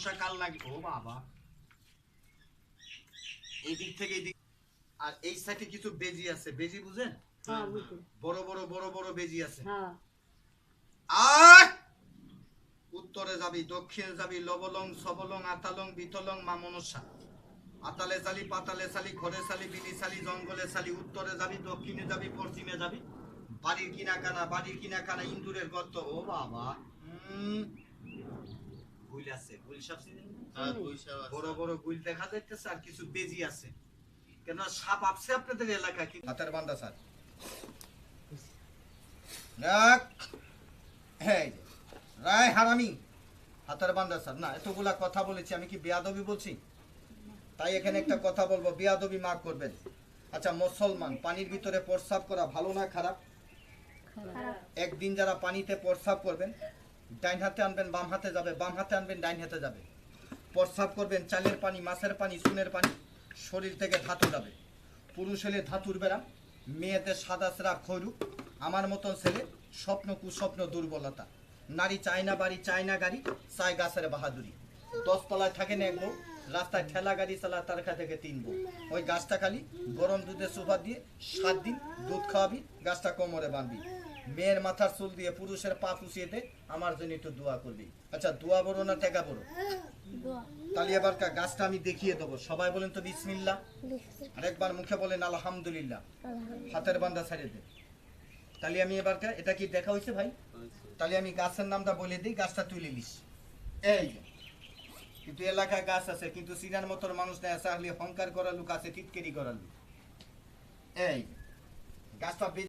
বর্ষাকাল লাগে। ও বাবা, এই দিক থেকে এই দিক। আর এই সাইডে কিছু বেজি আছে, বেজি বুঝেন? বড় বড় বড় বড় বেজি আছে। আর উত্তরে যাবি, দক্ষিণে যাবি, লবলং সবলং আতালং বিতলং মা মনসা। আতালে চালি, পাতালে চালি, ঘরে চালি, বিলি চালি, জঙ্গলে চালি। উত্তরে যাবি, দক্ষিণে যাবি, পশ্চিমে যাবি। বাড়ির কিনা কানা ইন্দুরের গর্ত। ও বাবা, গুইল আছে, গুইল সাপ চিনেন? বড় বড় গুইল দেখা যাইতেছে, আর কিছু বেজি আছে। কেন সাপ আপছে আপনাদের এলাকায়? কি হাতের বান্দা স্যার? রায় হারামি হাতের বান্দা স্যার না, এতগুলা কথা বলেছি, আমি কি বেয়াদবি বলছি? তাই এখানে একটা কথা বলবো, বেয়াদবি মাফ করবেন। আচ্ছা, মুসলমান পানির ভিতরে প্রস্রাব করা ভালো না খারাপ? একদিন যারা পানিতে প্রস্রাব করবেন, ডাইন হাতে আনবেন, বাম হাতে যাবে, বাম হাতে আনবেন, ডাইন হাতে যাবে। প্রস্রাব করবেন চালের পানি, মাছের পানি, চুনের পানি, শরীর থেকে ধাতু যাবে। পুরুষ হলে ধাতুর বেড়া, মেয়েদের সাদা সেরা খৈরু। আমার মতন ছেলে স্বপ্ন কুস্বপ্ন দুর্বলতা। নারী চায় না বাড়ি, চায় না গাড়ি, চায় গাছের বাহাদুরি। 10 তলায় থাকেন এক বউ, রাস্তায় ঠেলা গাড়ি চালায় তার কাছ থেকে 3 বউ। ওই গাছটা খালি গরম দুধে সুপার দিয়ে 7 দিন দুধ খাওয়াবি, গাছটা কোমরে বাঁধবি। মেয়ের মাথার চুল দিয়ে পুরুষের পা পুষিয়ে দে, আমার জন্য একটু দোয়া করবি। আচ্ছা, দোয়া বড় না টেকা বড়? তাহলে এবার গাছটা আমি দেখিয়ে দেবো, সবাই বলেন তো বিসমিল্লাহ, আরেকবার মুখে বলেন আলহামদুলিল্লাহ। হাতের বান্দা ছেড়ে দে। তাহলে আমি এবার এটা কি দেখা হয়েছে ভাই? তাহলে আমি গাছের নামটা বলে দিই, গাছটা তুলে নিস। এই কিন্তু এলাকায় গাছ আছে, কিন্তু সিনার মতন মানুষ নেই আছে, অহংকার করার লোক আছে, টিটকেরি করার লোক। এই গাছটা